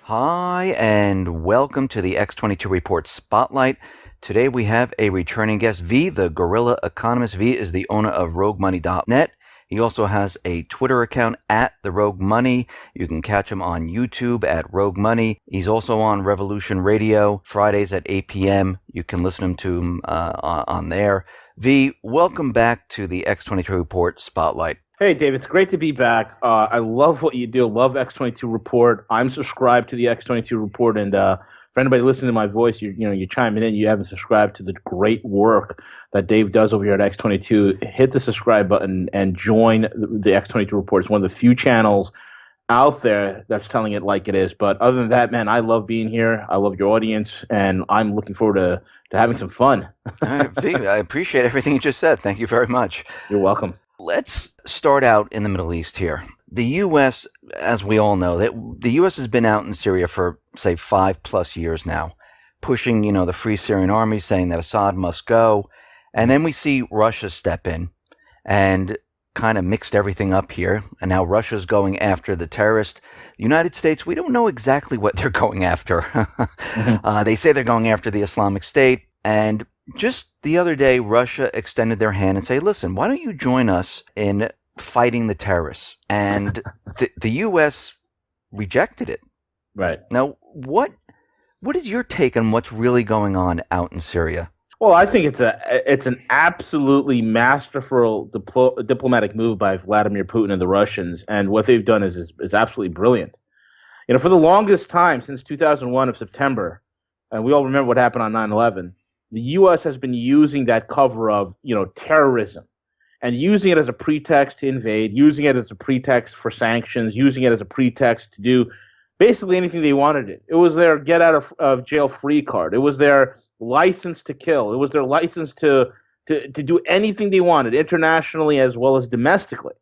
Hi, and welcome to the X22 Report Spotlight. Today we have a returning guest, V, the Guerrilla Economist. V is the owner of RogueMoney.net. He also has a Twitter account at the Rogue Money. You can catch him on YouTube at Rogue Money. He's also on Revolution Radio Fridays at 8 p.m. You can listen to him on there. V, welcome back to the X22 Report Spotlight. Hey, Dave, it's great to be back. I love what you do. Love X22 Report. I'm subscribed to the X22 Report, and for anybody listening to my voice, you're chiming in. You haven't subscribed to the great work that Dave does over here at X22. Hit the subscribe button and join the X22 Report. It's one of the few channels out there that's telling it like it is. But other than that, man, I love being here. I love your audience, and I'm looking forward to having some fun. All right, V, I appreciate everything you just said. Thank you very much. You're welcome. Let's start out in the Middle East here. The U.S., as we all know, the U.S. has been out in Syria for, say, 5+ years now, pushing, the Free Syrian Army, saying that Assad must go. And then we see Russia step in and kind of mixed everything up here. And now Russia's going after the terrorists. The United States, we don't know exactly what they're going after. They say they're going after the Islamic State. And just the other day, Russia extended their hand and say, listen, why don't you join us in fighting the terrorists? And the U.S. rejected it. Right. Now, what is your take on what's really going on out in Syria? Well, I think it's an absolutely masterful diplomatic move by Vladimir Putin and the Russians, and what they've done is absolutely brilliant. For the longest time, since 2001 of September, and we all remember what happened on 9/11, the U.S. has been using that cover of, terrorism and using it as a pretext to invade, using it as a pretext for sanctions, using it as a pretext to do basically anything they wanted it. It was their get out of jail free card. It was their license to kill. It was their license to do anything they wanted, internationally as well as domestically.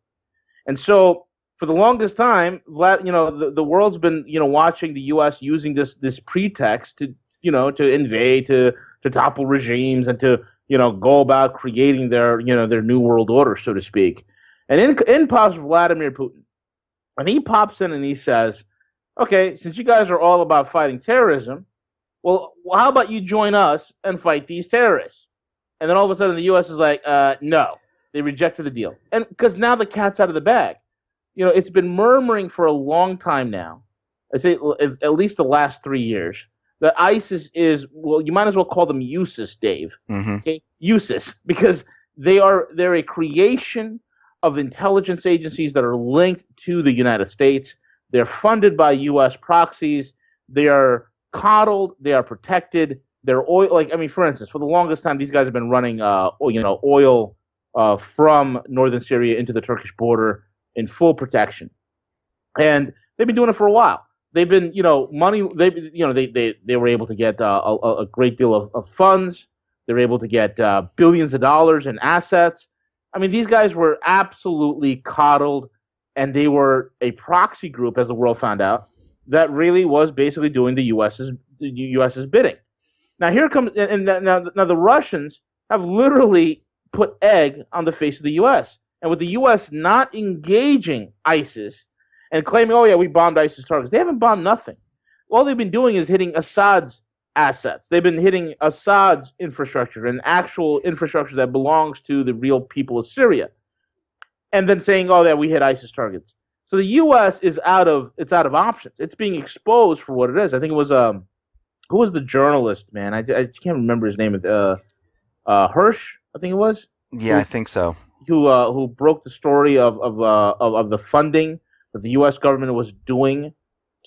And so for the longest time, the world's been, watching the U.S. using this pretext to invade, to topple regimes, and to go about creating their new world order, so to speak. And in pops Vladimir Putin, and he pops in and he says, "Okay, since you guys are all about fighting terrorism, well, how about you join us and fight these terrorists?" And then all of a sudden, the U.S. is like, "No," they rejected the deal, and because now the cat's out of the bag. It's been murmuring for a long time now. I say at least the last 3 years. That ISIS is, well, you might as well call them USIS, Dave. Mm-hmm. Okay? USIS, because they're a creation of intelligence agencies that are linked to the United States. They're funded by U.S. proxies. They are coddled. They are protected. They're oil. For instance, for the longest time, these guys have been running, oil from northern Syria into the Turkish border in full protection, and they've been doing it for a while. They've been, money. They were able to get a great deal of funds. They were able to get billions of dollars in assets. I mean, these guys were absolutely coddled, and they were a proxy group, as the world found out, that really was basically doing the U.S.'s bidding. Now here comes, now the Russians have literally put egg on the face of the U.S. And with the U.S. not engaging ISIS and claiming, oh, yeah, we bombed ISIS targets. They haven't bombed nothing. All they've been doing is hitting Assad's assets. They've been hitting Assad's infrastructure, and actual infrastructure that belongs to the real people of Syria, and then saying, oh, yeah, we hit ISIS targets. So the U.S. is out of options. It's being exposed for what it is. I think it was, who was the journalist, man? I can't remember his name. Hirsch, I think it was? Yeah, I think so. Who broke the story of the funding that the U.S. government was doing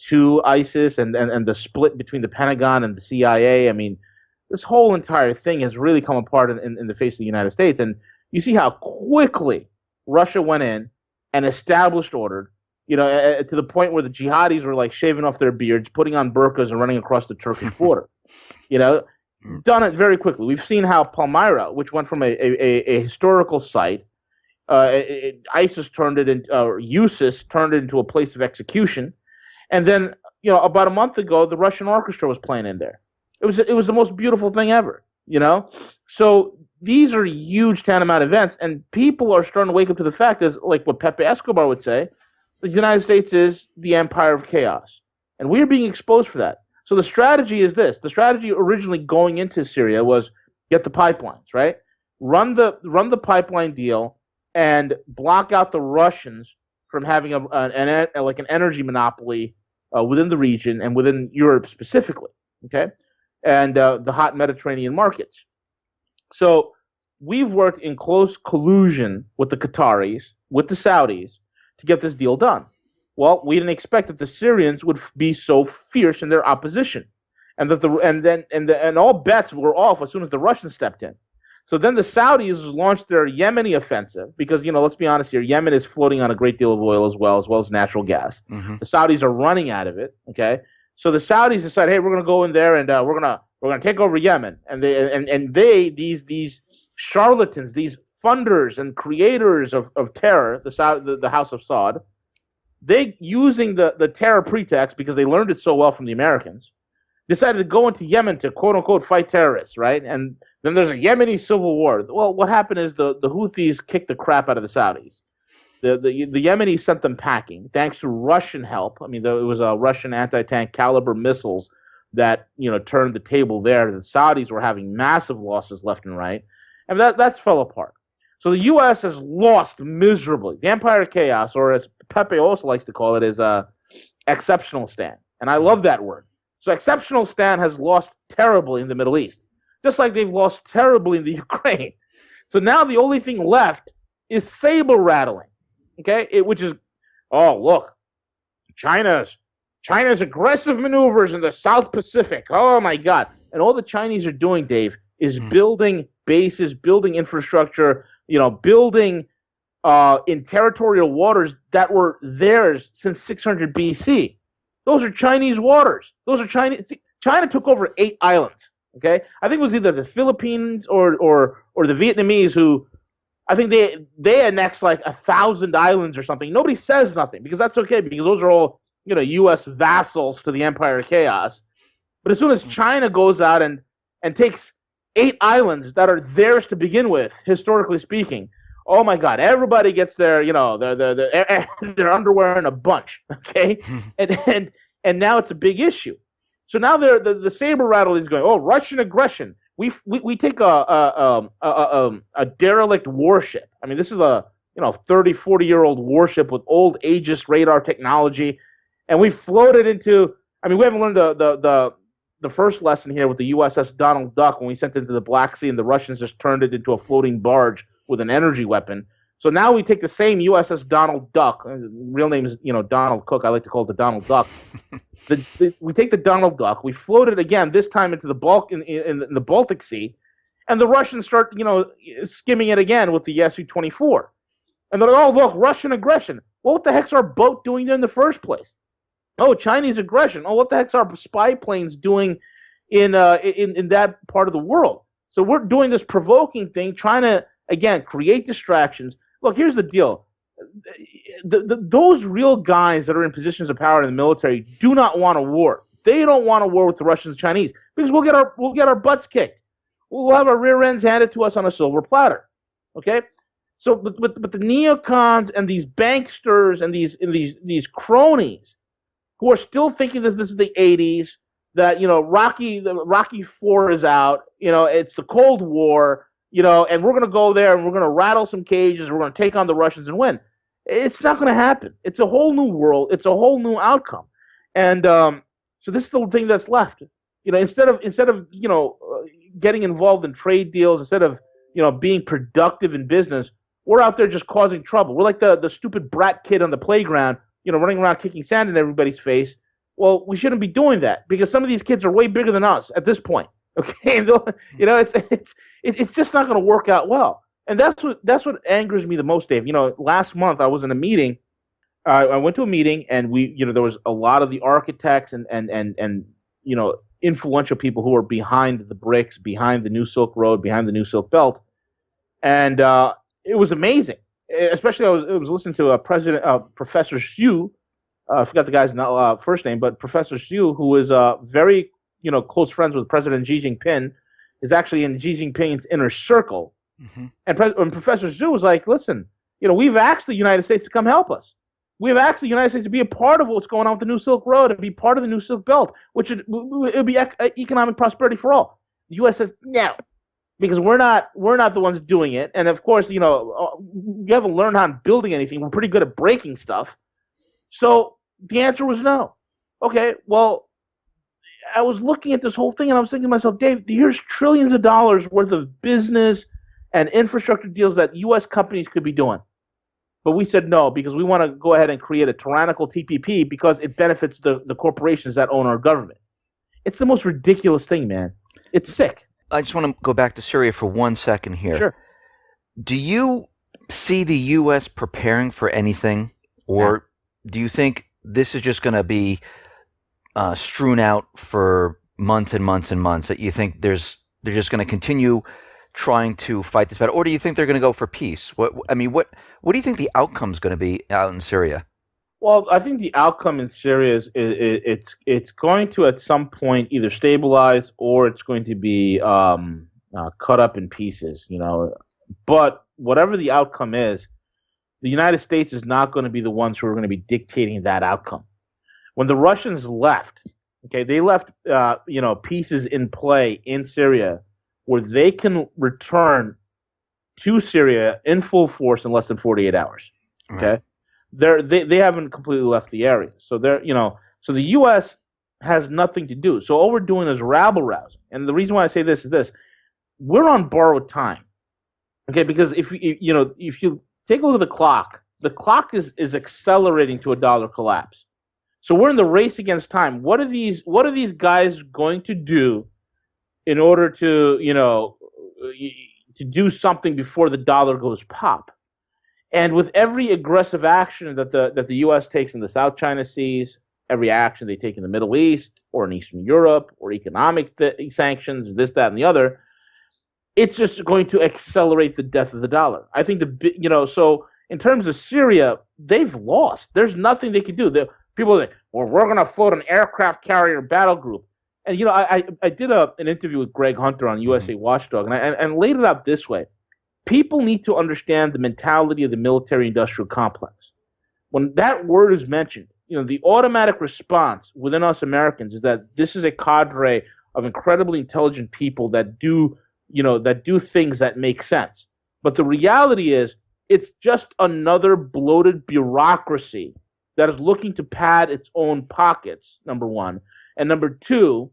to ISIS, and the split between the Pentagon and the CIA. I mean, this whole entire thing has really come apart in the face of the United States. And you see how quickly Russia went in and established order, to the point where the jihadis were like shaving off their beards, putting on burqas, and running across the Turkish border. Done it very quickly. We've seen how Palmyra, which went from a historical site, ISIS turned it into, or USIS turned it into a place of execution, and then about a month ago, the Russian orchestra was playing in there. It was the most beautiful thing ever. So these are huge tantamount events, and people are starting to wake up to the fact, as like what Pepe Escobar would say, the United States is the empire of chaos. And we are being exposed for that. So the strategy is this. The strategy originally going into Syria was get the pipelines, right? Run the pipeline deal and block out the Russians from having an energy monopoly within the region and within Europe specifically, okay? And the hot Mediterranean markets. So we've worked in close collusion with the Qataris, with the Saudis, to get this deal done. Well, we didn't expect that the Syrians would be so fierce in their opposition, and that all bets were off as soon as the Russians stepped in. So then the Saudis launched their Yemeni offensive because, let's be honest here, Yemen is floating on a great deal of oil as well as natural gas. Mm-hmm. The Saudis are running out of it. Okay, so the Saudis decide, hey, we're going to go in there and we're gonna take over Yemen, and these charlatans, these funders and creators of terror, the House of Saud, they, using the terror pretext because they learned it so well from the Americans, decided to go into Yemen to quote unquote fight terrorists, right? And then there's a Yemeni civil war. Well, what happened is the Houthis kicked the crap out of the Saudis. The Yemenis sent them packing thanks to Russian help. I mean, it was a Russian anti-tank caliber missiles that turned the table there. The Saudis were having massive losses left and right, and that's fell apart. So the U.S. has lost miserably. The Empire of Chaos, or as Pepe also likes to call it, is exceptional stand. And I love that word. So exceptional stand has lost terribly in the Middle East, just like they've lost terribly in the Ukraine. So now the only thing left is saber rattling, okay? Which is, oh, look, China's aggressive maneuvers in the South Pacific. Oh, my God. And all the Chinese are doing, Dave, is building bases, building infrastructure, building in territorial waters that were theirs since 600 BC. Those are Chinese waters. Those are Chinese. China took over 8 islands. Okay, I think it was either the Philippines or the Vietnamese who, I think they annexed like 1,000 islands or something. Nobody says nothing because that's okay because those are all U.S. vassals to the Empire of Chaos. But as soon as China goes out and takes 8 islands that are theirs to begin with, historically speaking, oh my God, everybody gets their their underwear in a bunch, okay, and now it's a big issue. So now the saber rattling is going. Oh, Russian aggression. We take a derelict warship. I mean, this is a 30, 40-year-old warship with old Aegis radar technology, and we floated into. I mean, we haven't learned the first lesson here with the USS Donald Duck when we sent it into the Black Sea, and the Russians just turned it into a floating barge with an energy weapon. So now we take the same USS Donald Duck. Real name is Donald Cook. I like to call it the Donald Duck. We take the Donald Duck. We float it again. This time into in the Baltic Sea, and the Russians start skimming it again with the Su-24. And they're like, oh look, Russian aggression. Well, what the heck's our boat doing there in the first place? Oh, Chinese aggression. Oh, what the heck's our spy planes doing in that part of the world? So we're doing this provoking thing, trying to again create distractions. Look, here's the deal. Those real guys that are in positions of power in the military do not want a war. They don't want a war with the Russians and Chinese because we'll get our butts kicked. We'll have our rear ends handed to us on a silver platter. Okay? So, but the neocons and these banksters and these cronies who are still thinking that this is the 80s, that Rocky IV is out, it's the Cold War, and we're going to go there and we're going to rattle some cages, we're going to take on the Russians and win. It's not going to happen. It's a whole new world. It's a whole new outcome. And so this is the thing that's left. Instead of getting involved in trade deals, instead of being productive in business, we're out there just causing trouble. We're like the stupid brat kid on the playground, running around kicking sand in everybody's face. Well, we shouldn't be doing that because some of these kids are way bigger than us at this point. Okay, it's just not going to work out well. And that's what angers me the most, Dave. Last month I was in a meeting. I went to a meeting, and there was a lot of the architects and influential people who were behind the bricks, behind the New Silk Road, behind the New Silk Belt, and it was amazing. Especially, I was listening to Professor Xu. I forgot the guy's first name, but Professor Xu, who is very close friends with President Xi Jinping, is actually in Xi Jinping's inner circle. Mm-hmm. And Professor Xu was like, listen, we've asked the United States to come help us. We have asked the United States to be a part of what's going on with the New Silk Road and be part of the New Silk Belt, which it would be economic prosperity for all. The U.S. says no, because we're not the ones doing it. And of course, you haven't learned how to building anything. We're pretty good at breaking stuff. So the answer was no. Okay, well, I was looking at this whole thing and I was thinking to myself, Dave, here's trillions of dollars worth of business and infrastructure deals that U.S. companies could be doing. But we said no because we want to go ahead and create a tyrannical TPP because it benefits the corporations that own our government. It's the most ridiculous thing, man. It's sick. I just want to go back to Syria for 1 second here. Sure. Do you see the U.S. preparing for anything, or do you think this is just going to be strewn out for months and months and months, that you think they're just going to continue trying to fight this battle, or do you think they're going to go for peace? What do you think the outcome is going to be out in Syria? Well, I think the outcome in Syria is it's going to at some point either stabilize or it's going to be cut up in pieces, But whatever the outcome is, the United States is not going to be the ones who are going to be dictating that outcome. When the Russians left, they left pieces in play in Syria where they can return to Syria in full force in less than 48 hours. Okay, right. They haven't completely left the area, so so the U.S. has nothing to do. So all we're doing is rabble rousing, and the reason why I say this is this: we're on borrowed time. Okay, because if you take a look at the clock is accelerating to a dollar collapse. So we're in the race against time. What are these guys going to do in order to to do something before the dollar goes pop? And with every aggressive action that the U.S. takes in the South China Seas, every action they take in the Middle East or in Eastern Europe, or economic sanctions, this, that, and the other, it's just going to accelerate the death of the dollar. I think so in terms of Syria, they've lost. There's nothing they can do. People say, well, we're going to float an aircraft carrier battle group. And, I did an interview with Greg Hunter on USA Watchdog, and laid it out this way. People need to understand the mentality of the military-industrial complex. When that word is mentioned, the automatic response within us Americans is that this is a cadre of incredibly intelligent people that do things that make sense. But the reality is, it's just another bloated bureaucracy that is looking to pad its own pockets, number one. And number two,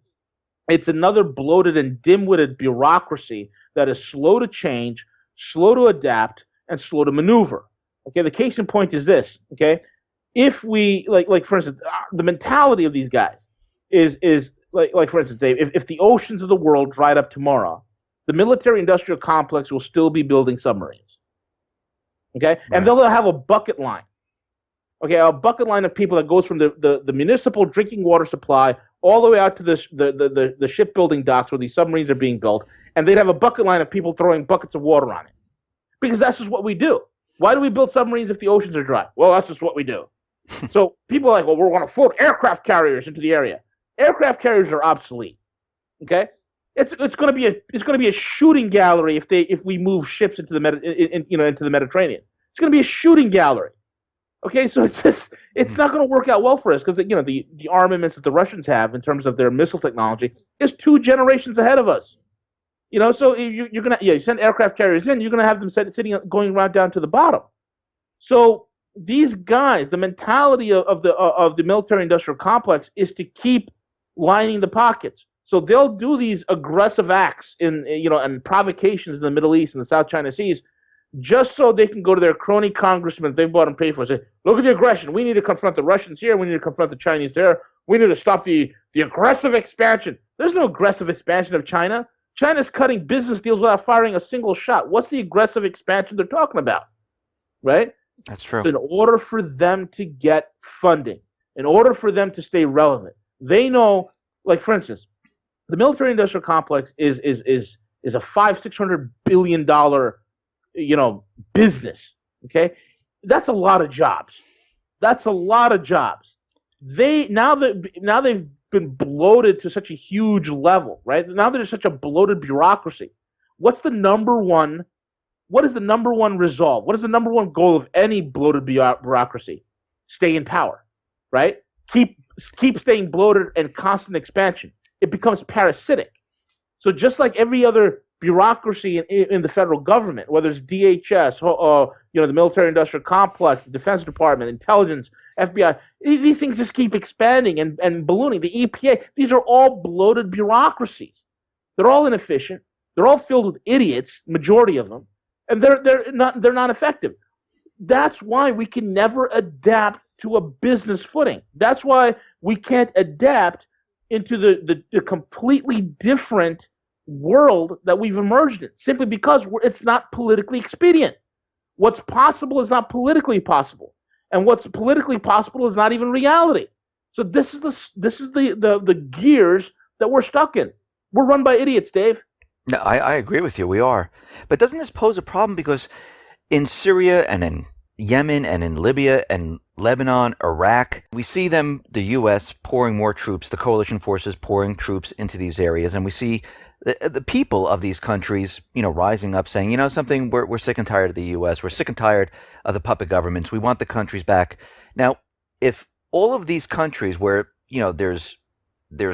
it's another bloated and dim-witted bureaucracy that is slow to change, slow to adapt, and slow to maneuver. Okay, the case in point is this, okay? If we, like for instance, the mentality of these guys is like for instance, Dave, if the oceans of the world dried up tomorrow, the military-industrial complex will still be building submarines. Okay? Right. And they'll have a bucket line. Okay, a bucket line of people that goes from the municipal drinking water supply all the way out to the shipbuilding docks where these submarines are being built, and they'd have a bucket line of people throwing buckets of water on it. Because that's just what we do. Why do we build submarines if the oceans are dry? Well, that's just what we do. So people are like, well, we're going to float aircraft carriers into the area. Aircraft carriers are obsolete. Okay? It's going to be a shooting gallery if we move ships into the Mediterranean. It's going to be a shooting gallery. Okay, so it's not going to work out well for us because the armaments that the Russians have in terms of their missile technology is 2 generations ahead of us. So you're gonna you send aircraft carriers in, you're gonna have them going right down to the bottom. So these guys, the mentality of the military-industrial complex is to keep lining the pockets. So they'll do these aggressive acts and provocations in the Middle East and the South China Seas, just so they can go to their crony congressmen they bought and paid for and say, look at the aggression. We need to confront the Russians here. We need to confront the Chinese there. We need to stop the aggressive expansion. There's no aggressive expansion of China. China's cutting business deals without firing a single shot. What's the aggressive expansion they're talking about? Right? That's true. So in order for them to get funding, in order for them to stay relevant, they know, like for instance, the military-industrial complex is a $500-600 billion business. Okay, that's a lot of jobs. That's a lot of jobs. Now they've been bloated to such a huge level, right? Now there's such a bloated bureaucracy. What is the number one resolve? What is the number one goal of any bloated bureaucracy? stay in power, right? Keep staying bloated and constant expansion. It becomes parasitic. So just like every other bureaucracy in the federal government, whether it's DHS, the military-industrial complex, the Defense Department, intelligence, FBI, these things just keep expanding and ballooning. The EPA, these are all bloated bureaucracies. They're all inefficient. They're all filled with idiots, majority of them, and they're not effective. That's why we can never adapt to a business footing. That's why we can't adapt into the completely different world that we've emerged in, simply because it's not politically expedient. What's possible is not politically possible, and what's politically possible is not even reality. So this is the gears that we're stuck in. We're run by idiots, Dave. No, I agree with you. We are. But doesn't this pose a problem? Because in Syria and in Yemen and in Libya and Lebanon, Iraq, we see the U.S. pouring more troops, the coalition forces pouring troops into these areas. And we see the people of these countries, rising up saying, something, we're sick and tired of the U.S. We're sick and tired of the puppet governments. We want the countries back. Now, if all of these countries where, there's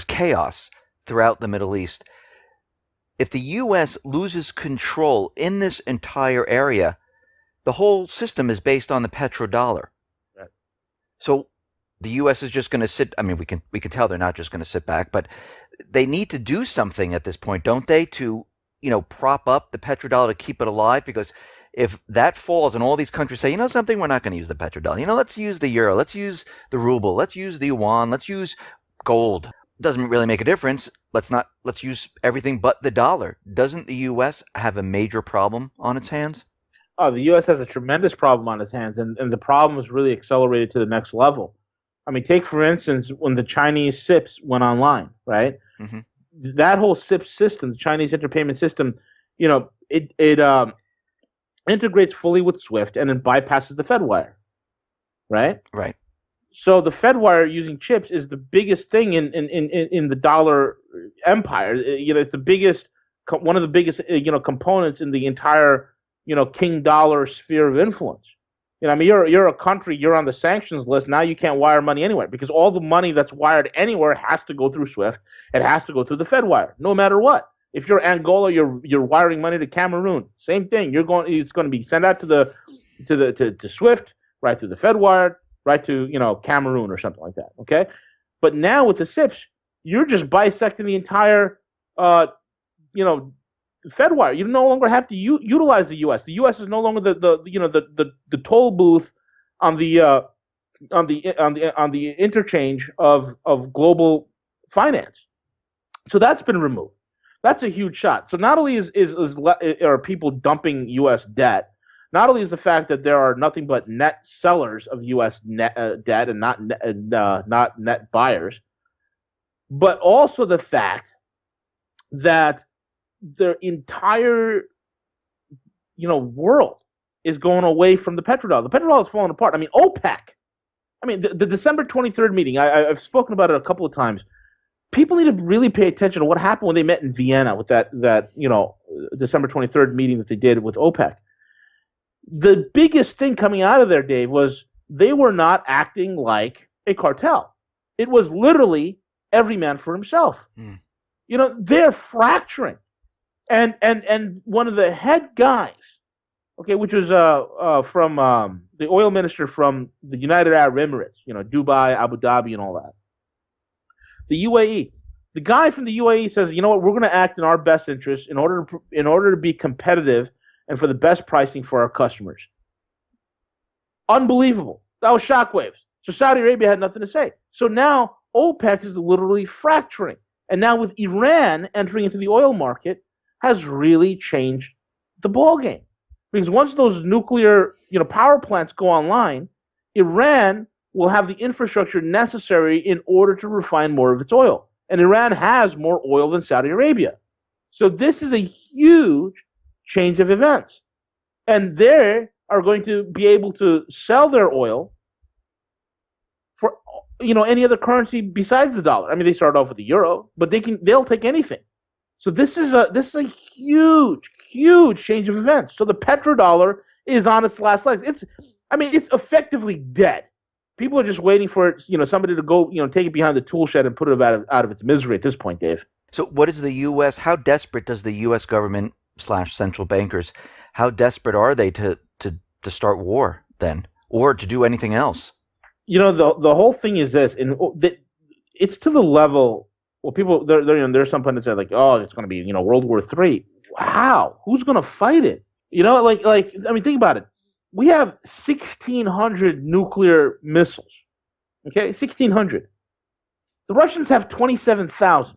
chaos throughout the Middle East, if the U.S. loses control in this entire area, the whole system is based on the petrodollar. Right. So the U.S. is just going to sit. I mean, we can tell they're not just going to sit back, but they need to do something at this point, don't they, to prop up the petrodollar to keep it alive? Because if that falls and all these countries say, something, we're not going to use the petrodollar. Let's use the euro. Let's use the ruble. Let's use the yuan. Let's use gold. Doesn't really make a difference. Let's use everything but the dollar. Doesn't the U.S. have a major problem on its hands? Oh, the U.S. has a tremendous problem on its hands, and the problem is really accelerated to the next level. I mean, take, for instance, when the Chinese SIPs went online, right? Mm-hmm. That whole SIP system, the Chinese interpayment system, it integrates fully with SWIFT and then bypasses the Fedwire, right? Right. So the Fedwire using chips is the biggest thing in the dollar empire. It's the biggest, one of the biggest, components in the entire, king dollar sphere of influence. You're a country, you're on the sanctions list. Now you can't wire money anywhere because all the money that's wired anywhere has to go through SWIFT. It has to go through the Fedwire, no matter what. If you're Angola, you're wiring money to Cameroon. Same thing. It's going to be sent out to SWIFT, right through the Fedwire, right to Cameroon or something like that. Okay, but now with the SIPs, you're just bisecting the entire Fedwire. You no longer have to utilize the U.S. The U.S. is no longer the toll booth on the interchange of global finance. So that's been removed. That's a huge shot. So not only are people dumping U.S. debt, not only is the fact that there are nothing but net sellers of U.S. debt and not net buyers, but also the fact that the entire world is going away from the petrodollar. The petrodollar is falling apart. I mean, OPEC. I mean, the December 23rd meeting, I've spoken about it a couple of times. People need to really pay attention to what happened when they met in Vienna with that December 23rd meeting that they did with OPEC. The biggest thing coming out of there, Dave, was they were not acting like a cartel. It was literally every man for himself. Mm. They're fracturing. And one of the head guys, okay, which was from the oil minister from the United Arab Emirates, Dubai, Abu Dhabi, and all that. The UAE, the guy from the UAE says, we're going to act in our best interest in order to be competitive and for the best pricing for our customers. Unbelievable. That was shockwaves. So Saudi Arabia had nothing to say. So now OPEC is literally fracturing. And now with Iran entering into the oil market has really changed the ballgame. Because once those nuclear power plants go online, Iran will have the infrastructure necessary in order to refine more of its oil. And Iran has more oil than Saudi Arabia. So this is a huge change of events. And they are going to be able to sell their oil for any other currency besides the dollar. I mean, they started off with the euro, but they'll take anything. So this is a huge, huge change of events. So the petrodollar is on its last legs. It's effectively dead. People are just waiting for it, somebody to go, take it behind the tool shed and put it out of its misery at this point, Dave. So what is the U.S., how desperate does the U.S. government slash central bankers, how desperate are they to start war then, or to do anything else? The whole thing is this, and it's to the level. Well, people there's some pundits that are like, oh, it's going to be World War III. How? Who's going to fight it? Think about it. We have 1,600 nuclear missiles. Okay, 1,600. The Russians have 27,000.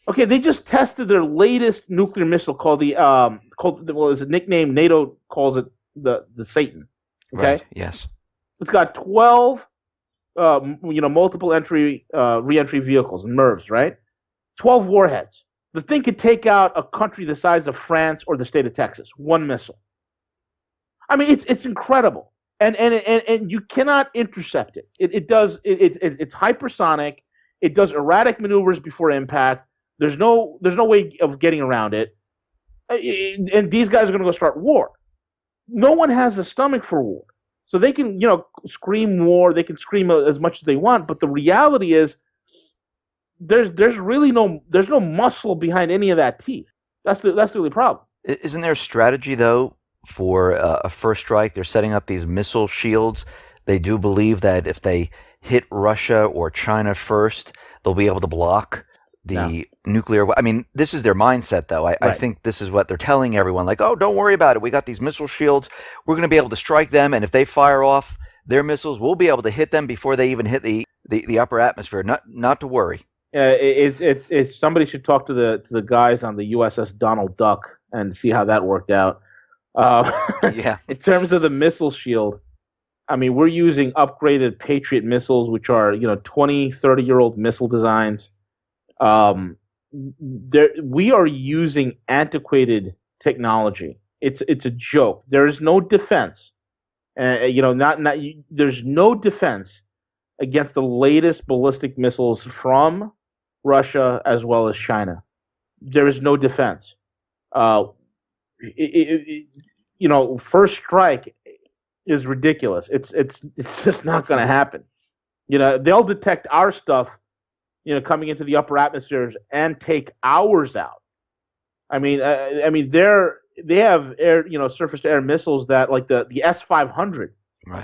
Okay, they just tested their latest nuclear missile called it's a nickname NATO calls it the Satan. Okay, right, yes. It's got 12 multiple re-entry vehicles and MIRVs, right? 12 warheads. The thing could take out a country the size of France or the state of Texas. One missile. I mean, it's incredible, and you cannot intercept it. It's hypersonic. It does erratic maneuvers before impact. There's no way of getting around it. And these guys are going to go start war. No one has the stomach for war, so they can scream war. They can scream as much as they want, but the reality is there's no muscle behind any of that teeth. That's the only problem. Isn't there a strategy though? For a first strike, they're setting up these missile shields. They do believe that if they hit Russia or China first, they'll be able to block the nuclear. I mean, this is their mindset, though. I think this is what they're telling everyone. Like, oh, don't worry about it. We got these missile shields. We're going to be able to strike them, and if they fire off their missiles, we'll be able to hit them before they even hit the upper atmosphere. Not to worry. It's somebody should talk to the guys on the USS Donald Duck and see how that worked out. Yeah. In terms of the missile shield, I mean, we're using upgraded Patriot missiles, which are 20, 30-year-old missile designs. We are using antiquated technology. It's a joke. There is no defense. There's no defense against the latest ballistic missiles from Russia as well as China. There is no defense. First strike is ridiculous. It's just not going to happen. They'll detect our stuff, coming into the upper atmospheres and take ours out. I mean, they have surface to air missiles that like the S-500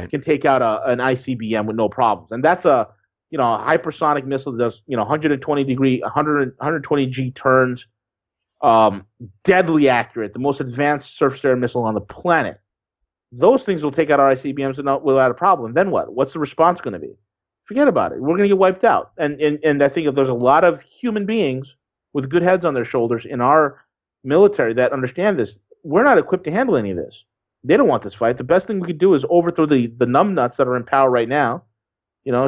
can take out an ICBM with no problems, and that's a hypersonic missile that does 120 G turns. Deadly accurate, the most advanced surface air missile on the planet. Those things will take out our ICBMs without a problem. Then what? What's the response going to be? Forget about it. We're going to get wiped out. And I think there's a lot of human beings with good heads on their shoulders in our military that understand this. We're not equipped to handle any of this. They don't want this fight. The best thing we could do is overthrow the numbnuts that are in power right now,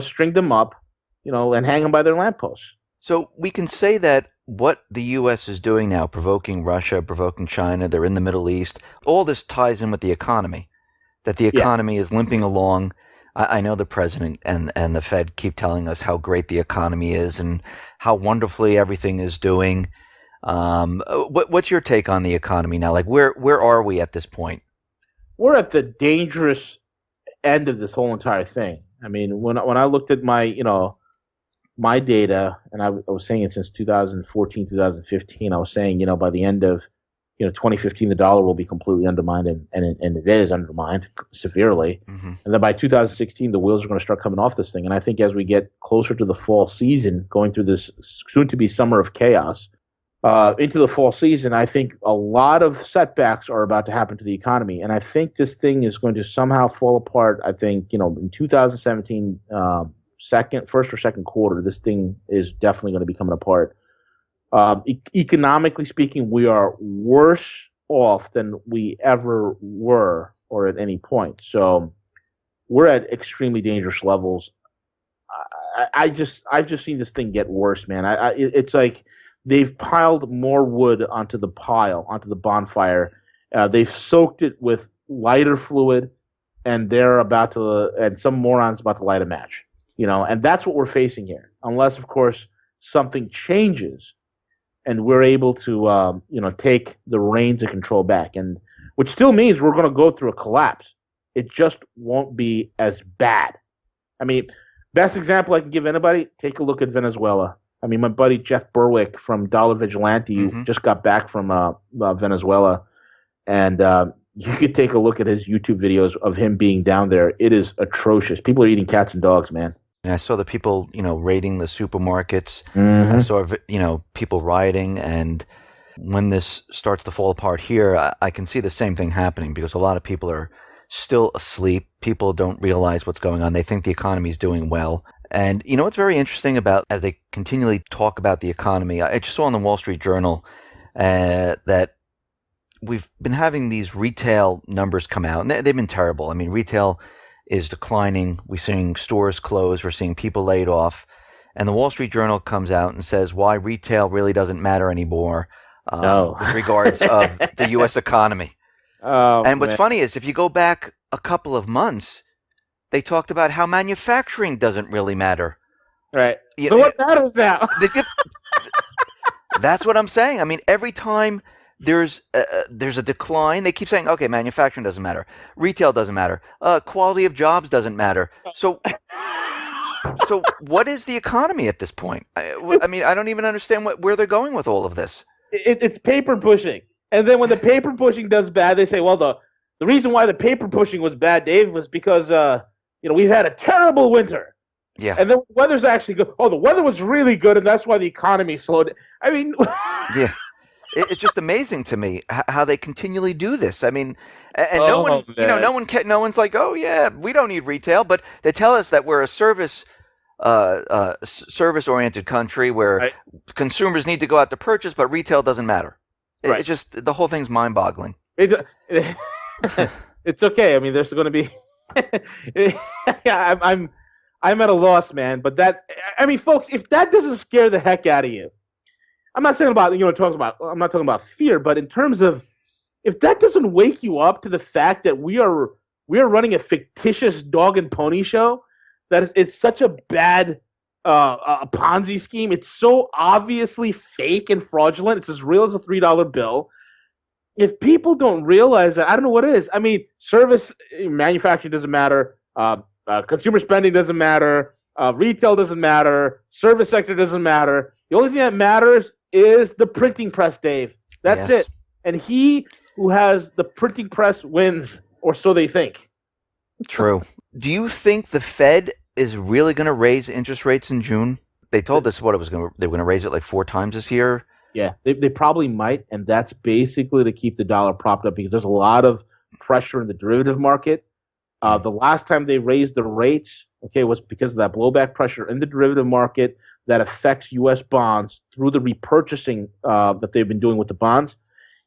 string them up, and hang them by their lampposts. So we can say that what the U.S. is doing now, provoking Russia, provoking China, they're in the Middle East, all this ties in with the economy, that the economy is limping along. I know the president and the Fed keep telling us how great the economy is and how wonderfully everything is doing. What's your take on the economy now? Like, where are we at this point? We're at the dangerous end of this whole entire thing. I mean, when I looked at my data, and I was saying it since 2014, 2015, I was saying, by the end of 2015, the dollar will be completely undermined, and it is undermined severely. Mm-hmm. And then by 2016, the wheels are going to start coming off this thing. And I think as we get closer to the fall season, going through this soon-to-be summer of chaos, into the fall season, I think a lot of setbacks are about to happen to the economy. And I think this thing is going to somehow fall apart. I think, in 2017, first or second quarter, this thing is definitely going to be coming apart. Economically speaking, we are worse off than we ever were or at any point. So we're at extremely dangerous levels. I've just seen this thing get worse, man. It's like they've piled more wood onto the bonfire. They've soaked it with lighter fluid, and and some moron's about to light a match. And that's what we're facing here. Unless, of course, something changes and we're able to, take the reins of control back, and which still means we're going to go through a collapse. It just won't be as bad. I mean, best example I can give anybody, take a look at Venezuela. I mean, my buddy Jeff Berwick from Dollar Vigilante just got back from Venezuela, and you could take a look at his YouTube videos of him being down there. It is atrocious. People are eating cats and dogs, man. And I saw the people, raiding the supermarkets. I saw, people rioting. And when this starts to fall apart here, I can see the same thing happening because a lot of people are still asleep. People don't realize what's going on. They think the economy is doing well. And what's very interesting about as they continually talk about the economy, I just saw in the Wall Street Journal that we've been having these retail numbers come out, and they've been terrible. I mean, retail is declining. We're seeing stores close. We're seeing people laid off. And the Wall Street Journal comes out and says why retail really doesn't matter anymore with regards of the U.S. economy. And what's funny is if you go back a couple of months, they talked about how manufacturing doesn't really matter. Right. So what matters now? That's what I'm saying. I mean, every time there's a decline, they keep saying, okay, manufacturing doesn't matter. Retail doesn't matter. Quality of jobs doesn't matter. So what is the economy at this point? I mean, I don't even understand where they're going with all of this. It's paper pushing. And then when the paper pushing does bad, they say, well, the reason why the paper pushing was bad, Dave, was because we've had a terrible winter. Yeah. And then the weather's actually good. Oh, the weather was really good, and that's why the economy slowed. I mean, yeah, it's just amazing to me how they continually do this. I mean, and no one's like, oh yeah, we don't need retail, but they tell us that we're a service-oriented country where consumers need to go out to purchase, but retail doesn't matter. Right. It's just the whole thing's mind-boggling. It's okay. I mean, there's going to be. Yeah, I'm at a loss, man. But folks, if that doesn't scare the heck out of you, I'm not saying about I'm not talking about fear, but in terms of if that doesn't wake you up to the fact that we are running a fictitious dog and pony show, that it's such a bad a Ponzi scheme. It's so obviously fake and fraudulent. It's as real as a $3 bill. If people don't realize that, I don't know what is. I mean, service manufacturing doesn't matter. Consumer spending doesn't matter. Retail doesn't matter. Service sector doesn't matter. The only thing that matters is the printing press, Dave. That's it. And he who has the printing press wins, or so they think. True. Do you think the Fed is really going to raise interest rates in June? They told us they were going to raise it like 4 times this year. Yeah, they probably might, and that's basically to keep the dollar propped up because there's a lot of pressure in the derivative market. The last time they raised the rates, was because of that blowback pressure in the derivative market that affects U.S. bonds through the repurchasing that they've been doing with the bonds.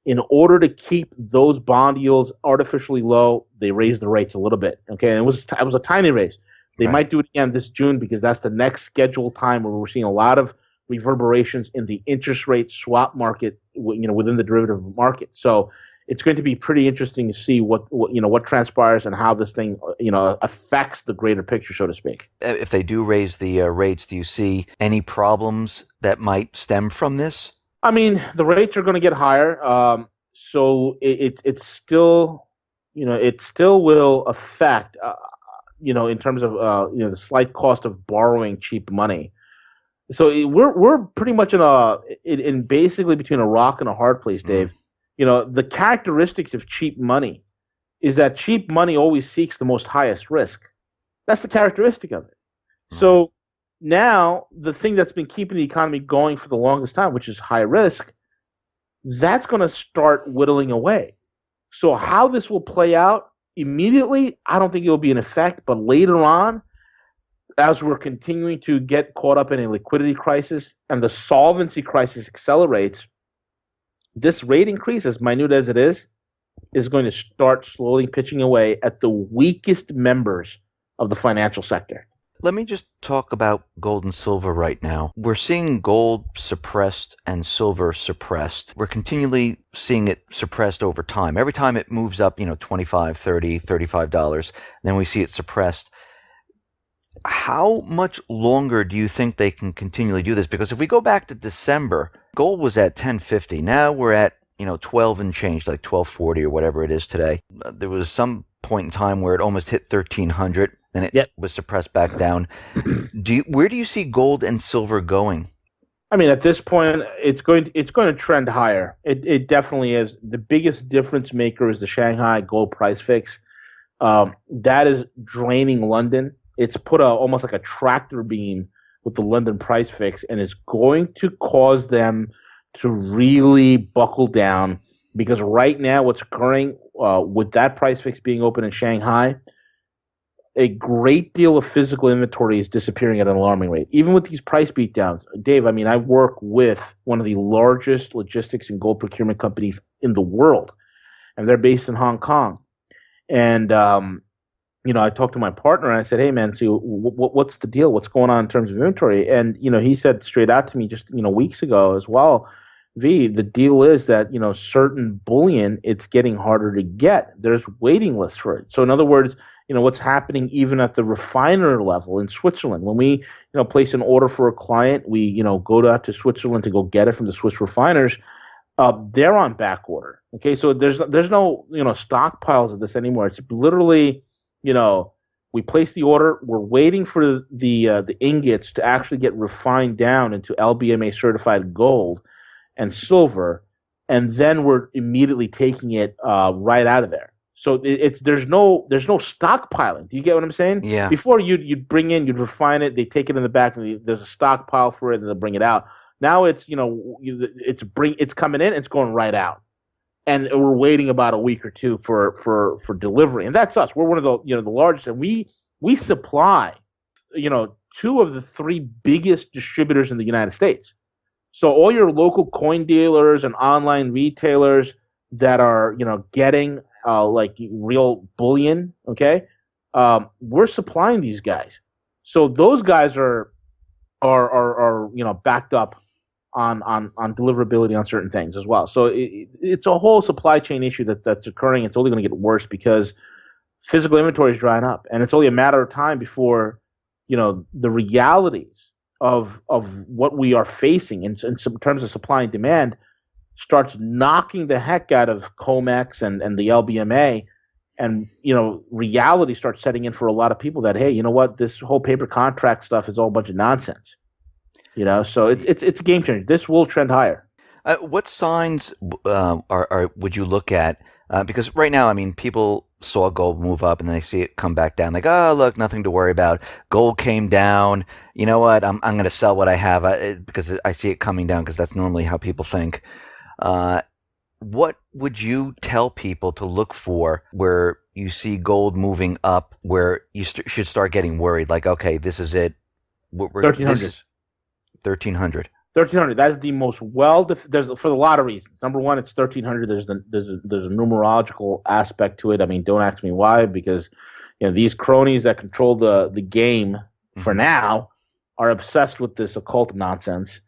In order to keep those bond yields artificially low, they raised the rates a little bit. Okay, and it was a tiny raise. They might do it again this June because that's the next scheduled time where we're seeing a lot of reverberations in the interest rate swap market, within the derivative market. So it's going to be pretty interesting to see what transpires and how this thing, affects the greater picture, so to speak. If they do raise the rates, do you see any problems that might stem from this? I mean, the rates are going to get higher. So it's still, it still will affect, in terms of, the slight cost of borrowing cheap money. So we're pretty much in basically between a rock and a hard place, Dave. The characteristics of cheap money is that cheap money always seeks the most highest risk. That's the characteristic of it. So now the thing that's been keeping the economy going for the longest time, which is high risk, that's going to start whittling away. So how this will play out immediately, I don't think it will be in effect, but later on, as we're continuing to get caught up in a liquidity crisis and the solvency crisis accelerates, this rate increase, as minute as it is going to start slowly pitching away at the weakest members of the financial sector. Let me just talk about gold and silver right now. We're seeing gold suppressed and silver suppressed. We're continually seeing it suppressed over time. Every time it moves up, $25, $30, $35, then we see it suppressed. How much longer do you think they can continually do this? Because if we go back to December, gold was at $10.50. Now we're at 12 and change, like $12.40 or whatever it is today. There was some point in time where it almost hit $1,300. then it was suppressed back down. Where do you see gold and silver going? I mean, at this point, it's going to trend higher. It definitely is. The biggest difference maker is the Shanghai gold price fix. That is draining London. It's put almost like a tractor beam with the London price fix, and it's going to cause them to really buckle down, because right now what's occurring with that price fix being open in Shanghai, a great deal of physical inventory is disappearing at an alarming rate. Even with these price beatdowns, Dave, I mean, I work with one of the largest logistics and gold procurement companies in the world, and they're based in Hong Kong. And, I talked to my partner and I said, hey, man, so what's the deal? What's going on in terms of inventory? And, he said straight out to me just, weeks ago as well, V, the deal is that, certain bullion, it's getting harder to get. There's waiting lists for it. So in other words, what's happening even at the refiner level in Switzerland. When we, place an order for a client, we, go out to Switzerland to go get it from the Swiss refiners. They're on back order. Okay, so there's no stockpiles of this anymore. It's literally, we place the order. We're waiting for the ingots to actually get refined down into LBMA certified gold and silver, and then we're immediately taking it right out of there. So there's no stockpiling. Do you get what I'm saying? Yeah. Before you'd bring in, you'd refine it, they take it in the back, and there's a stockpile for it, and they'll bring it out. Now it's it's coming in, it's going right out, and we're waiting about a week or two for delivery, and that's us. We're one of the the largest, and we supply two of the three biggest distributors in the United States. So all your local coin dealers and online retailers that are getting like real bullion, okay, we're supplying these guys. So those guys are backed up on deliverability on certain things as well. So it's a whole supply chain issue that's occurring. It's only going to get worse because physical inventory is drying up, and it's only a matter of time before the realities of what we are facing in terms of supply and demand starts knocking the heck out of COMEX and the LBMA, and reality starts setting in for a lot of people that, hey, you know what, this whole paper contract stuff is all a bunch of nonsense. So it's a game changer. This will trend higher. What signs would you look at? Because right now, I mean, people saw gold move up and then they see it come back down. Like, oh, look, nothing to worry about. Gold came down. You know what? I'm going to sell what I have because I see it coming down, because that's normally how people think. What would you tell people to look for where you see gold moving up, where you should start getting worried? Like, okay, this is it. 1,300. 1,300. 1,300. That's the most there's for a lot of reasons. Number one, it's 1,300. There's a numerological aspect to it. I mean, don't ask me why, because these cronies that control the game for now are obsessed with this occult nonsense.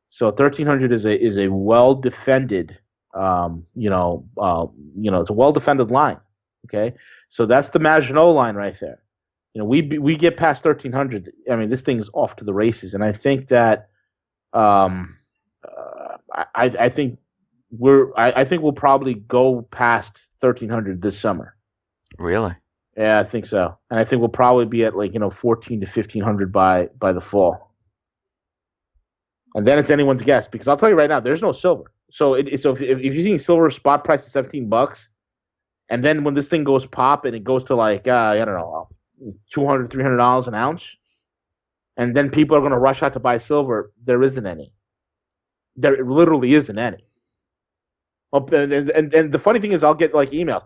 So 1,300 is a well defended, it's a well defended line. Okay, so that's the Maginot line right there. We get past 1,300. I mean, this thing's off to the races, and I think that. I think we'll probably go past 1,300 this summer. Really? Yeah, I think so, and I think we'll probably be at 14 to 1,500 by the fall. And then it's anyone's guess, because I'll tell you right now, there's no silver. So if you're seeing silver spot price at $17, and then when this thing goes pop and it goes to I don't know, $200, $300 an ounce. And then people are going to rush out to buy silver. There isn't any. There literally isn't any. And the funny thing is, I'll get emails.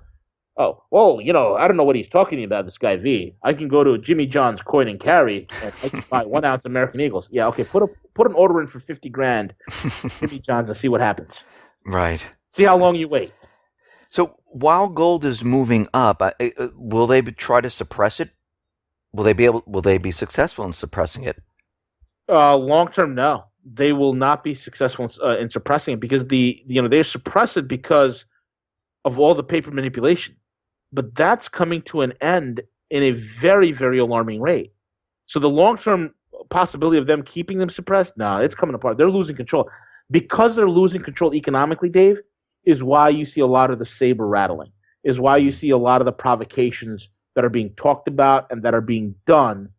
Oh, well, I don't know what he's talking about, this guy V. I can go to Jimmy John's Coin and Carry and I can buy 1 ounce American Eagles. Yeah, okay, put an order in for $50,000, Jimmy John's, and see what happens. Right. See how long you wait. So while gold is moving up, will they try to suppress it? Will they be successful in suppressing it? Long term, no. They will not be successful in suppressing it, because they suppress it because of all the paper manipulation. But that's coming to an end in a very, very alarming rate. So the long term possibility of them keeping them suppressed, it's coming apart. They're losing control. Because they're losing control economically, Dave, is why you see a lot of the saber rattling, is why you see a lot of the provocations that are being talked about and that are being done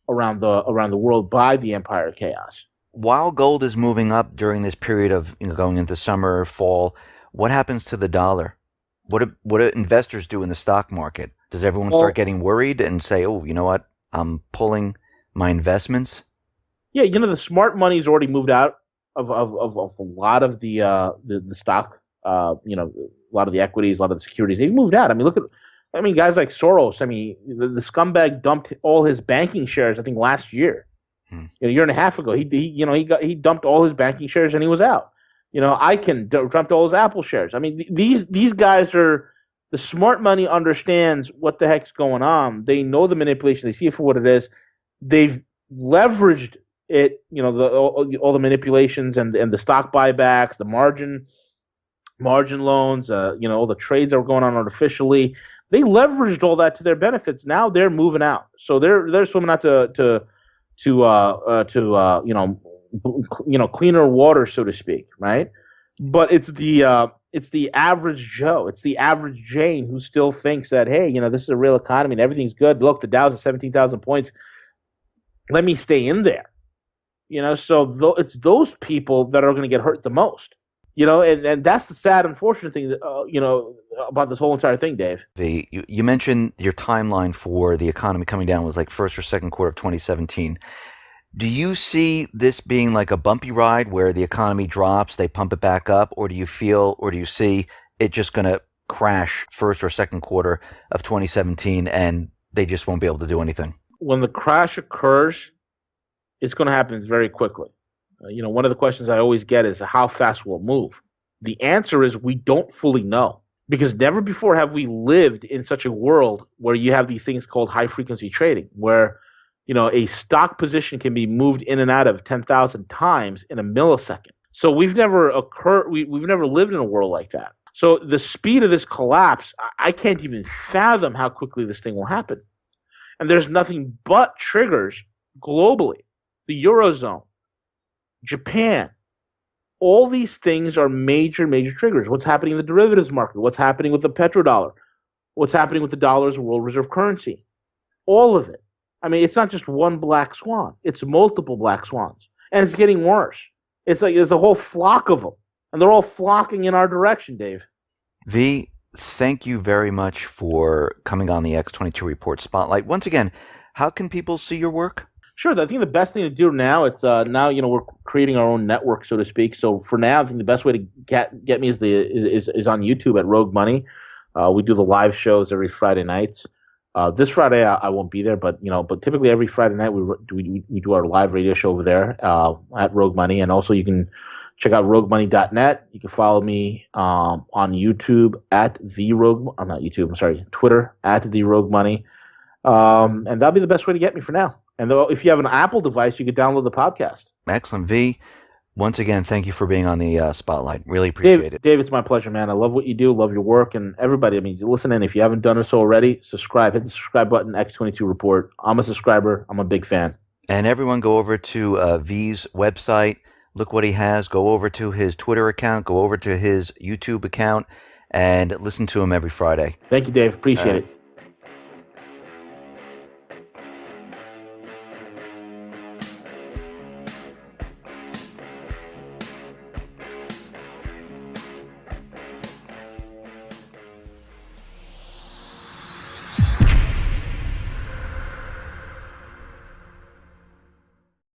around the world by the Empire of Chaos. While gold is moving up during this period of going into summer, fall, what happens to the dollar? What do investors do in the stock market? Does everyone start getting worried and say, "Oh, you know what? I'm pulling my investments"? Yeah, the smart money's already moved out of a lot of the stock. A lot of the equities, a lot of the securities. They've moved out. I mean, guys like Soros. I mean, the scumbag dumped all his banking shares, I think, last year. A year and a half ago, he dumped all his banking shares and he was out. Icahn dumped all his Apple shares. I mean, these guys are the smart money understands what the heck's going on. They know the manipulation. They see it for what it is. They've leveraged it. All the manipulations and the stock buybacks, the margin loans. All the trades that were going on artificially. They leveraged all that to their benefits. Now they're moving out. So they're swimming out to cleaner water, so to speak, right? But it's the average Joe, it's the average Jane who still thinks that, hey, this is a real economy and everything's good. Look, the Dow's at 17,000 points. Let me stay in there. So it's those people that are going to get hurt the most. And that's the sad, unfortunate thing, about this whole entire thing, Dave. You mentioned your timeline for the economy coming down was like first or second quarter of 2017. Do you see this being like a bumpy ride where the economy drops, they pump it back up, or do you see it just going to crash first or second quarter of 2017 and they just won't be able to do anything? When the crash occurs, it's going to happen very quickly. One of the questions I always get is how fast will it move? The answer is we don't fully know, because never before have we lived in such a world where you have these things called high frequency trading, where a stock position can be moved in and out of 10,000 times in a millisecond. So we've never lived in a world like that. So the speed of this collapse, I can't even fathom how quickly this thing will happen. And there's nothing but triggers globally. The Eurozone, Japan, all these things are major, major triggers. What's happening in the derivatives market? What's happening with the petrodollar? What's happening with the dollar as a world reserve currency? All of it. I mean, it's not just one black swan. It's multiple black swans. And it's getting worse. It's like there's a whole flock of them. And they're all flocking in our direction, Dave. V, thank you very much for coming on the X22 Report Spotlight. Once again, how can people see your work? Sure. I think the best thing to do now, it's now we're creating our own network, so to speak. So for now, I think the best way to get me is on YouTube at Rogue Money. We do the live shows every Friday nights. This Friday I won't be there, but typically every Friday night we do our live radio show over there at Rogue Money, and also you can check out roguemoney.net. You can follow me on YouTube at Twitter at the Rogue Money, and that'll be the best way to get me for now. And if you have an Apple device, you can download the podcast. Excellent. V, once again, thank you for being on the Spotlight. Really appreciate it. Dave, it's my pleasure, man. I love what you do, love your work, and everybody, listen in. If you haven't done so already, subscribe. Hit the subscribe button, X22 Report. I'm a subscriber. I'm a big fan. And everyone go over to V's website. Look what he has. Go over to his Twitter account. Go over to his YouTube account and listen to him every Friday. Thank you, Dave. Appreciate it.